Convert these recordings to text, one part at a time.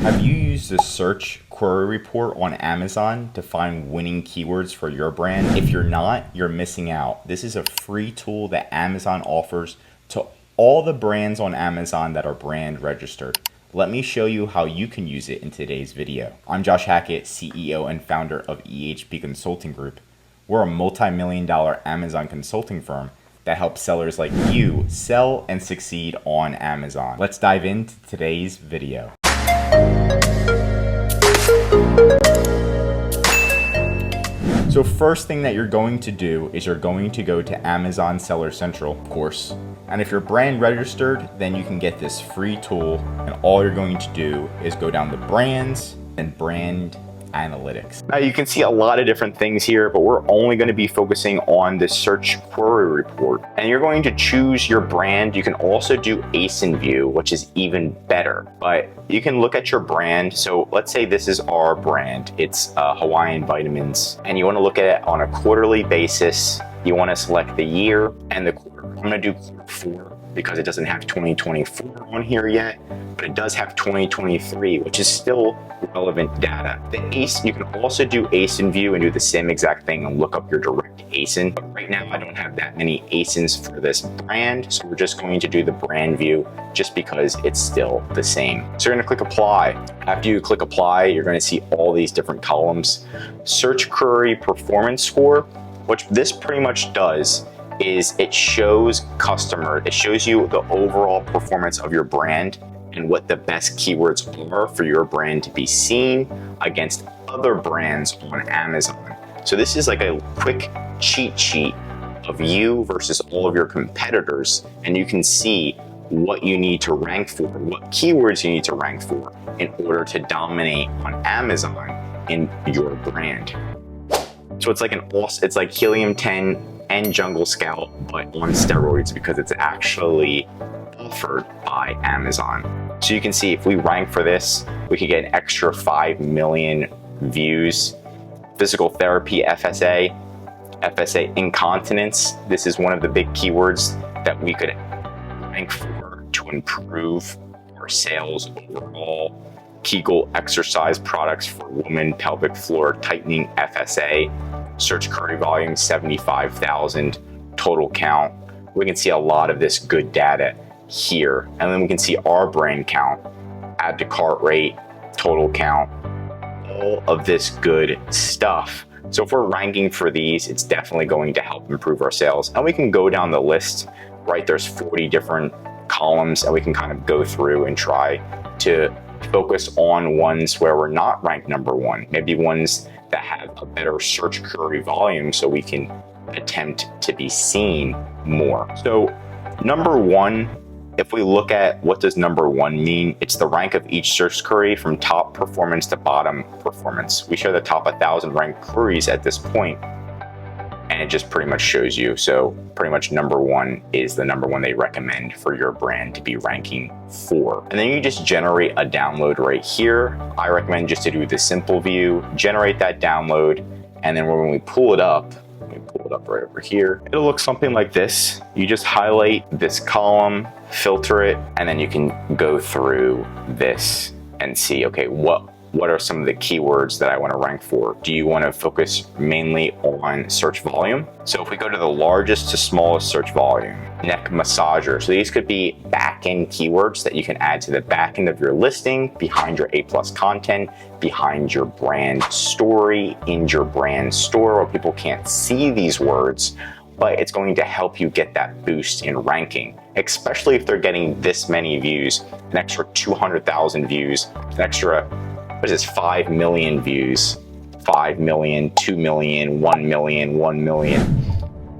Have you used the search query report on Amazon to find winning keywords for your brand? If you're not, you're missing out. This is a free tool that Amazon offers to all the brands on Amazon that are brand registered. Let me show you how you can use it in today's video. I'm Josh Hackett, CEO and founder of EHP Consulting Group. We're a multi-million-dollar Amazon consulting firm that helps sellers like you sell and succeed on Amazon. Let's dive into today's video. So first thing that you're going to do is you're going to go to Amazon Seller Central, of course. And if you're brand registered, then you can get this free tool. And all you're going to do is go down to brands and brand analytics. Now you can see a lot of different things here, but we're only going to be focusing on the search query report. And you're going to choose your brand. You can also do ASIN view, which is even better, but you can look at your brand. So let's say this is our brand. It's Hawaiian Vitamins, and you want to look at it on a quarterly basis. You want to select the year and the quarter. I'm going to do quarter 4 because it doesn't have 2024 on here yet, but it does have 2023, which is still relevant data. You can also do ASIN view and do the same exact thing and look up your direct ASIN. But right now I don't have that many ASINs for this brand, so we're just going to do the brand view just because it's still the same. So you're gonna click apply. After you click apply, you're gonna see all these different columns. Search query performance score, which this pretty much does is it shows it shows you the overall performance of your brand and what the best keywords are for your brand to be seen against other brands on Amazon. So this is like a quick cheat sheet of you versus all of your competitors, and you can see what you need to rank for, what keywords you need to rank for in order to dominate on Amazon in your brand. So it's like Helium 10 and Jungle Scout, but on steroids because it's actually offered by Amazon. So you can see if we rank for this, we could get an extra 5 million views. Physical therapy, FSA incontinence. This is one of the big keywords that we could rank for to improve our sales overall. Kegel exercise products for women, pelvic floor tightening, FSA. Search query volume, 75,000 total count. We can see a lot of this good data here. And then we can see our brand count, add to cart rate, total count, all of this good stuff. So if we're ranking for these, it's definitely going to help improve our sales. And we can go down the list, right? There's 40 different columns, and we can kind of go through and try to focus on ones where we're not ranked number 1, maybe ones that have a better search query volume so we can attempt to be seen more. So number 1, if we look at what does number 1 mean, it's the rank of each search query from top performance to bottom performance. We show the top 1,000 ranked queries at this point, and it just pretty much shows you. So pretty much number 1 is the number 1 they recommend for your brand to be ranking for. And then you just generate a download right here. I recommend just to do the simple view, generate that download, and then when we pull it up, right over here, it'll look something like this. You just highlight this column, filter it, and then you can go through this and see, okay, what are some of the keywords that I want to rank for? Do you want to focus mainly on search volume? So if we go to the largest to smallest search volume, neck massager. So these could be back-end keywords that you can add to the back end of your listing, behind your A+ content, behind your brand story, in your brand store where people can't see these words, but it's going to help you get that boost in ranking, especially if they're getting this many views, an extra 200,000 views, an extra, what is this, 5 million views, 5 million, 2 million, 1 million, 1 million.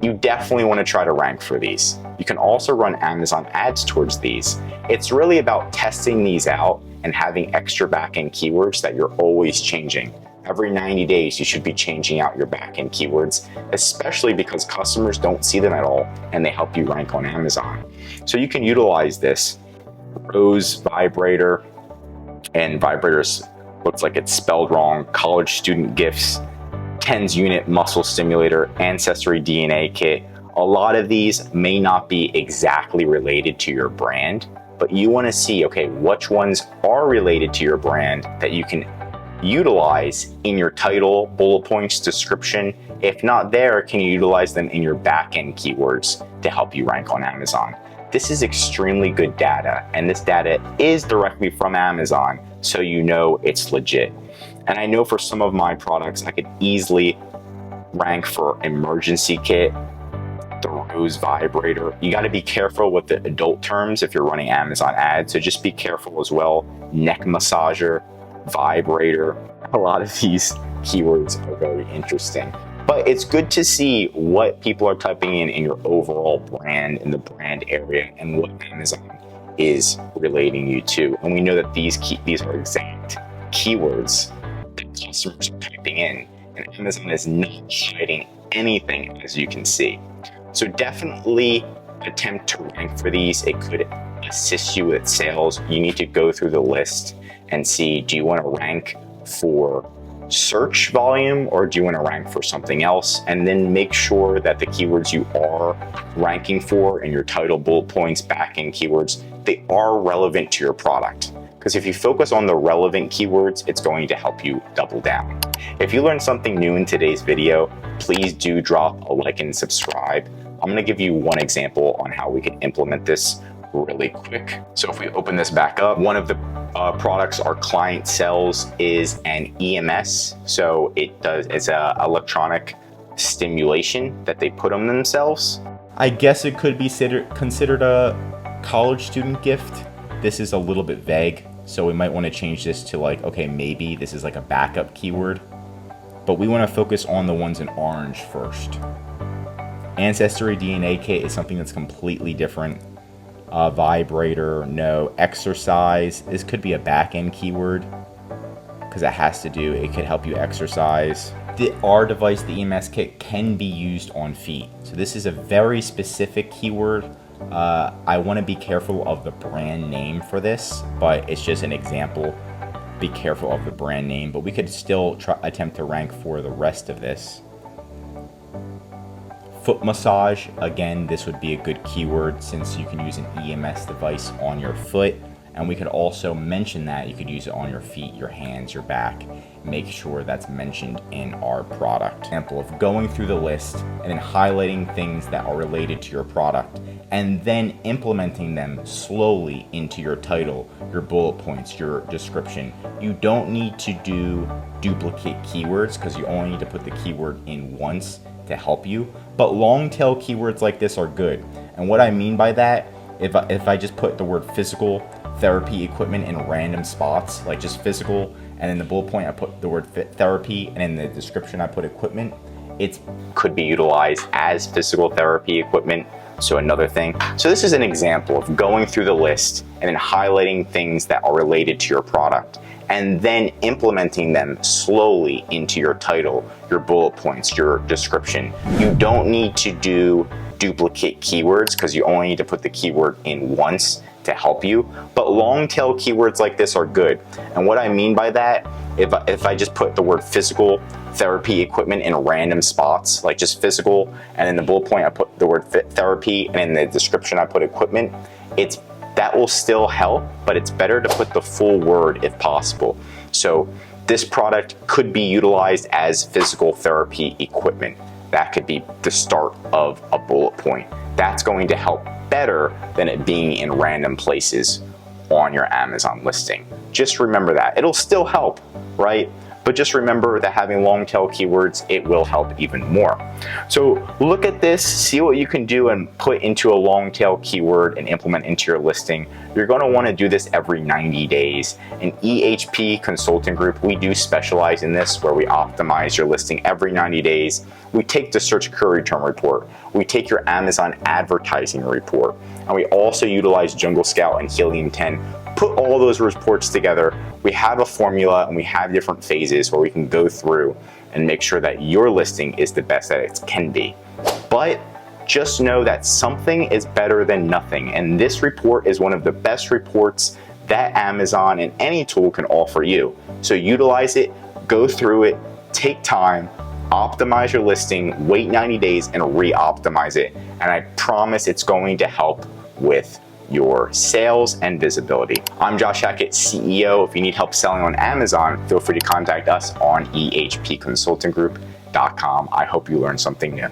You definitely want to try to rank for these. You can also run Amazon ads towards these. It's really about testing these out and having extra back-end keywords that you're always changing. Every 90 days, you should be changing out your back-end keywords, especially because customers don't see them at all and they help you rank on Amazon. So you can utilize this. Rose vibrator, and vibrators looks like it's spelled wrong. College student gifts, TENS unit muscle stimulator, ancestry DNA kit. A lot of these may not be exactly related to your brand, but you want to see, okay, which ones are related to your brand that you can utilize in your title, bullet points, description. If not there, can you utilize them in your back-end keywords to help you rank on Amazon? This is extremely good data, and this data is directly from Amazon, so you know it's legit. And I know for some of my products, I could easily rank for emergency kit, the Rose vibrator. You got to be careful with the adult terms if you're running Amazon ads, so just be careful as well. Neck massager, vibrator. A lot of these keywords are very interesting, but it's good to see what people are typing in your overall brand, in the brand area, and what Amazon is relating you to. And we know that these are exact keywords that customers are typing in, and Amazon is not hiding anything, as you can see. So definitely attempt to rank for these. It could assist you with sales. You need to go through the list and see, do you want to rank for search volume or do you want to rank for something else? And then make sure that the keywords you are ranking for in your title, bullet points, back-end keywords, they are relevant to your product. Because if you focus on the relevant keywords, it's going to help you double down. If you learned something new in today's video, please do drop a like and subscribe. I'm going to give you one example on how we can implement this really quick. So if we open this back up, one of the products our client sells is an EMS. So it's a electronic stimulation that they put on themselves. I guess it could be considered a college student gift. This is a little bit vague, so we might want to change this to like, okay, maybe this is like a backup keyword, but we want to focus on the ones in orange first. Ancestry DNA kit is something that's completely different. Vibrator, no. Exercise, this could be a back-end keyword because it could help you exercise. Our device, the EMS kit, can be used on feet. So this is a very specific keyword. I want to be careful of the brand name for this, but it's just an example. Be careful of the brand name, but we could still attempt to rank for the rest of this. Foot massage, again, this would be a good keyword since you can use an EMS device on your foot, and we could also mention that you could use it on your feet, your hands, your back. Make sure that's mentioned in our product. Example of going through the list and then highlighting things that are related to your product and then implementing them slowly into your title, your bullet points, your description. You don't need to do duplicate keywords because you only need to put the keyword in once to help you, but long tail keywords like this are good. And what I mean by that, if I just put the word physical therapy equipment in random spots, like just physical, and in the bullet point I put the word therapy, and in the description I put equipment, it could be utilized as physical therapy equipment. So another thing. So this is an example of going through the list and then highlighting things that are related to your product and then implementing them slowly into your title, your bullet points, your description. You don't need to do duplicate keywords because you only need to put the keyword in once to help you. But long tail keywords like this are good. And what I mean by that, if I just put the word physical therapy equipment in random spots, like just physical, and in the bullet point I put the word therapy, and in the description I put equipment, that will still help, but it's better to put the full word if possible. So this product could be utilized as physical therapy equipment. That could be the start of a bullet point. That's going to help better than it being in random places on your Amazon listing. Just remember that. It'll still help, right? But just remember that having long tail keywords, it will help even more. So look at this, see what you can do and put into a long tail keyword and implement into your listing. You're going to want to do this every 90 days. In EHP Consulting Group, we do specialize in this where we optimize your listing every 90 days. We take the search query term report. We take your Amazon advertising report. And we also utilize Jungle Scout and Helium 10. Put all those reports together. We have a formula and we have different phases where we can go through and make sure that your listing is the best that it can be. But just know that something is better than nothing. And this report is one of the best reports that Amazon and any tool can offer you. So utilize it, go through it, take time, optimize your listing, wait 90 days and re-optimize it. And I promise it's going to help with your sales and visibility. I'm Josh Hackett, CEO. If you need help selling on Amazon, feel free to contact us on ehpconsultinggroup.com. I hope you learned something new.